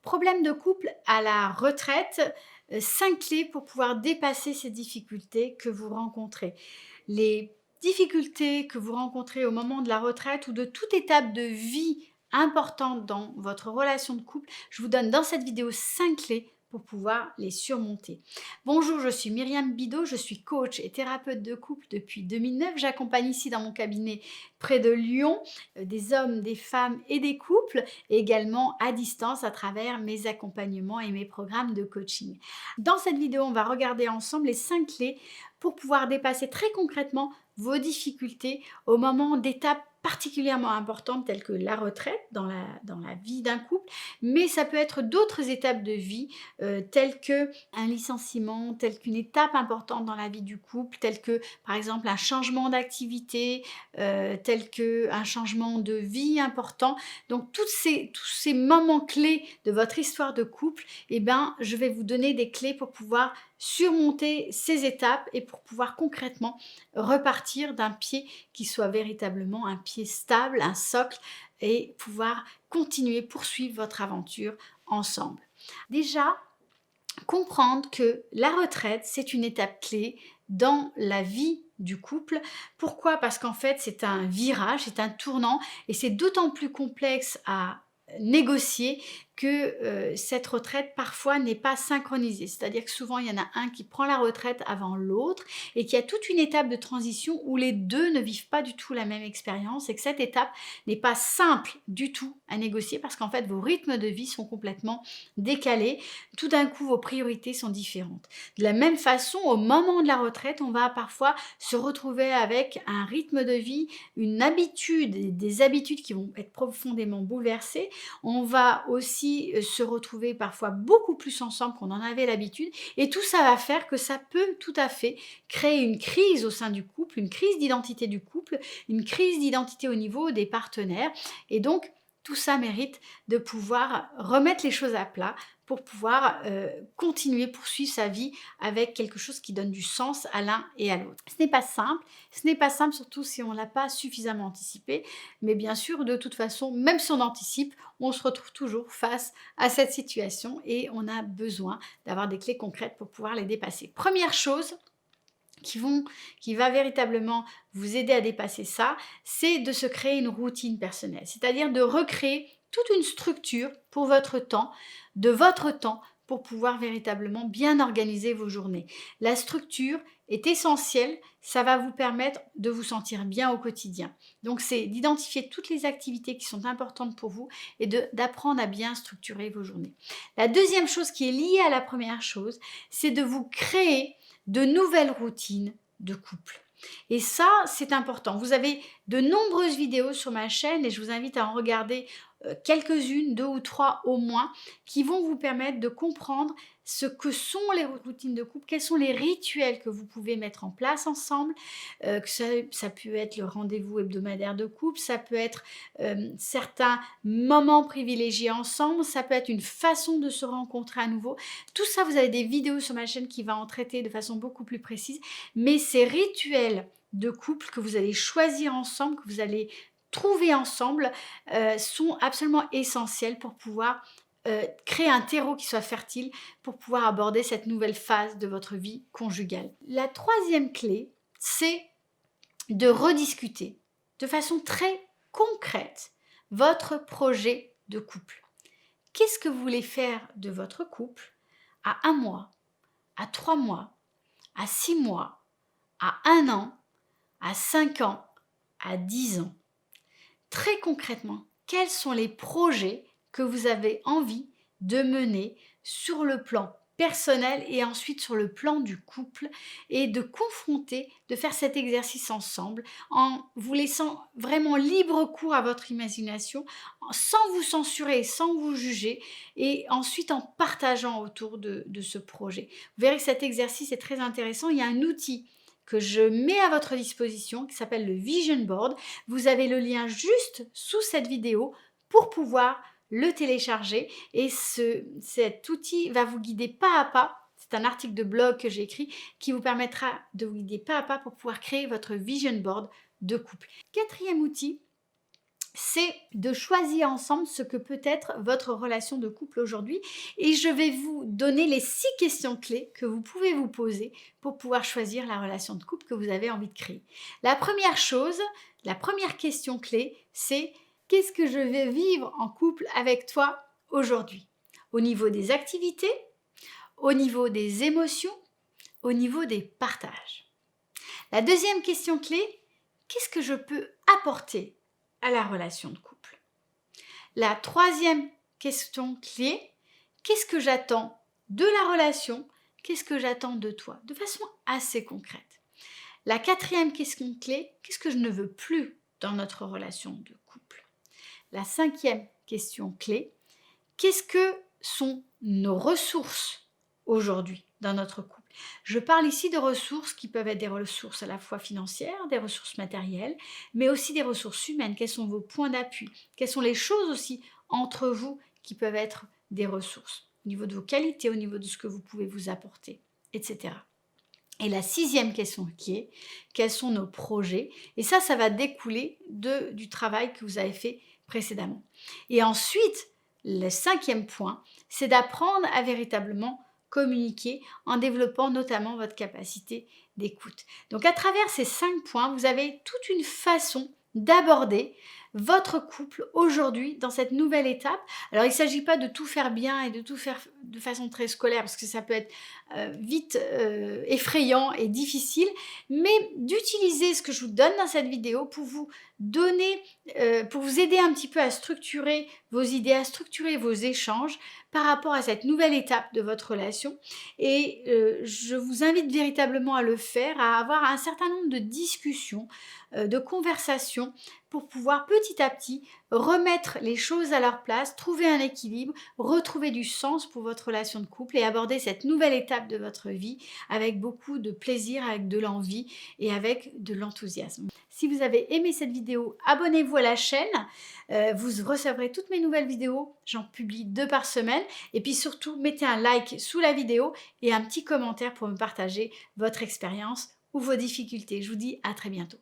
Problème de couple à la retraite, 5 clés pour pouvoir dépasser ces difficultés que vous rencontrez. Les difficultés que vous rencontrez au moment de la retraite ou de toute étape de vie importante dans votre relation de couple, je vous donne dans cette vidéo 5 clés pour pouvoir les surmonter. Bonjour, je suis Myriam Bidot, je suis coach et thérapeute de couple depuis 2009. J'accompagne ici dans mon cabinet près de Lyon des hommes, des femmes et des couples, et également à distance à travers mes accompagnements et mes programmes de coaching. Dans cette vidéo, on va regarder ensemble les 5 clés pour pouvoir dépasser très concrètement vos difficultés au moment d'étapes particulièrement importantes telles que la retraite dans la vie d'un couple, mais ça peut être d'autres étapes de vie telles que un licenciement, telles qu'une étape importante dans la vie du couple, telles que par exemple un changement d'activité, tel qu'un changement de vie important. Donc tous ces moments clés de votre histoire de couple, eh ben, je vais vous donner des clés pour pouvoir surmonter ces étapes et pour pouvoir concrètement repartir d'un pied qui soit véritablement un pied stable, un socle, et pouvoir continuer, poursuivre votre aventure ensemble. Déjà, comprendre que la retraite, c'est une étape clé dans la vie du couple. Pourquoi? Parce qu'en fait, c'est un virage, c'est un tournant et c'est d'autant plus complexe à négocier que cette retraite parfois n'est pas synchronisée. C'est-à-dire que souvent, il y en a un qui prend la retraite avant l'autre et qu'il y a toute une étape de transition où les deux ne vivent pas du tout la même expérience et que cette étape n'est pas simple du tout à négocier parce qu'en fait, vos rythmes de vie sont complètement décalés. Tout d'un coup, vos priorités sont différentes. De la même façon, au moment de la retraite, on va parfois se retrouver avec un rythme de vie, une habitude, des habitudes qui vont être profondément bouleversées. On va aussi se retrouver parfois beaucoup plus ensemble qu'on en avait l'habitude. Et tout ça va faire que ça peut tout à fait créer une crise au sein du couple, une crise d'identité du couple, une crise d'identité au niveau des partenaires. Et donc, tout ça mérite de pouvoir remettre les choses à plat pour pouvoir continuer, poursuivre sa vie avec quelque chose qui donne du sens à l'un et à l'autre. Ce n'est pas simple surtout si on ne l'a pas suffisamment anticipé, mais bien sûr, de toute façon, même si on anticipe, on se retrouve toujours face à cette situation et on a besoin d'avoir des clés concrètes pour pouvoir les dépasser. Première chose, qui va véritablement vous aider à dépasser ça, c'est de se créer une routine personnelle, c'est-à-dire de recréer toute une structure pour votre temps, de votre temps, pour pouvoir véritablement bien organiser vos journées. La structure est essentielle, ça va vous permettre de vous sentir bien au quotidien. Donc c'est d'identifier toutes les activités qui sont importantes pour vous et d'apprendre à bien structurer vos journées. La deuxième chose qui est liée à la première chose, c'est de vous créer de nouvelles routines de couple. Et ça, c'est important. Vous avez de nombreuses vidéos sur ma chaîne et je vous invite à en regarder quelques-unes, 2 ou 3 au moins, qui vont vous permettre de comprendre ce que sont les routines de couple, quels sont les rituels que vous pouvez mettre en place ensemble, que ça peut être le rendez-vous hebdomadaire de couple, ça peut être certains moments privilégiés ensemble, ça peut être une façon de se rencontrer à nouveau. Tout ça, vous avez des vidéos sur ma chaîne qui va en traiter de façon beaucoup plus précise, mais ces rituels de couple que vous allez choisir ensemble, que vous allez trouver ensemble, sont absolument essentiels pour pouvoir créer un terreau qui soit fertile pour pouvoir aborder cette nouvelle phase de votre vie conjugale. La troisième clé, c'est de rediscuter de façon très concrète votre projet de couple. Qu'est-ce que vous voulez faire de votre couple à 1 mois, à 3 mois, à 6 mois, à 1 an, à 5 ans, à 10 ans? Très concrètement, quels sont les projets que vous avez envie de mener sur le plan personnel et ensuite sur le plan du couple et de confronter, de faire cet exercice ensemble en vous laissant vraiment libre cours à votre imagination, sans vous censurer, sans vous juger et ensuite en partageant autour de ce projet. Vous verrez que cet exercice est très intéressant. Il y a un outil que je mets à votre disposition qui s'appelle le Vision Board. Vous avez le lien juste sous cette vidéo pour pouvoir le télécharger et cet outil va vous guider pas à pas. C'est un article de blog que j'ai écrit qui vous permettra de vous guider pas à pas pour pouvoir créer votre Vision Board de couple. Quatrième outil, c'est de choisir ensemble ce que peut être votre relation de couple aujourd'hui. Et je vais vous donner les 6 questions clés que vous pouvez vous poser pour pouvoir choisir la relation de couple que vous avez envie de créer. La première chose, la première question clé, c'est: qu'est-ce que je vais vivre en couple avec toi aujourd'hui? Au niveau des activités, au niveau des émotions, au niveau des partages. La deuxième question clé: qu'est-ce que je peux apporter à la relation de couple? La troisième question clé: qu'est-ce que j'attends de la relation? Qu'est-ce que j'attends de toi? De façon assez concrète. La quatrième question clé: qu'est-ce que je ne veux plus dans notre relation de couple? La cinquième question clé: qu'est-ce que sont nos ressources aujourd'hui dans notre couple? Je parle ici de ressources qui peuvent être des ressources à la fois financières, des ressources matérielles, mais aussi des ressources humaines. Quels sont vos points d'appui? Quelles sont les choses aussi entre vous qui peuvent être des ressources? Au niveau de vos qualités, au niveau de ce que vous pouvez vous apporter, etc. Et la sixième question qui est: quels sont nos projets? Et ça va découler du travail que vous avez fait précédemment. Et ensuite, le cinquième point, c'est d'apprendre à véritablement communiquer en développant notamment votre capacité d'écoute. Donc à travers ces 5 points, vous avez toute une façon d'aborder votre couple aujourd'hui dans cette nouvelle étape. Alors il ne s'agit pas de tout faire bien et de tout faire de façon très scolaire, parce que ça peut être vite effrayant et difficile, mais d'utiliser ce que je vous donne dans cette vidéo pour vous donner, pour vous aider un petit peu à structurer vos idées, à structurer vos échanges par rapport à cette nouvelle étape de votre relation. Et je vous invite véritablement à le faire, à avoir un certain nombre de discussions, de conversations, pour pouvoir petit à petit remettre les choses à leur place, trouver un équilibre, retrouver du sens pour votre relation de couple et aborder cette nouvelle étape de votre vie avec beaucoup de plaisir, avec de l'envie et avec de l'enthousiasme. Si vous avez aimé cette vidéo, abonnez-vous à la chaîne, vous recevrez toutes mes nouvelles vidéos, j'en publie 2 par semaine, et puis surtout mettez un like sous la vidéo et un petit commentaire pour me partager votre expérience ou vos difficultés. Je vous dis à très bientôt.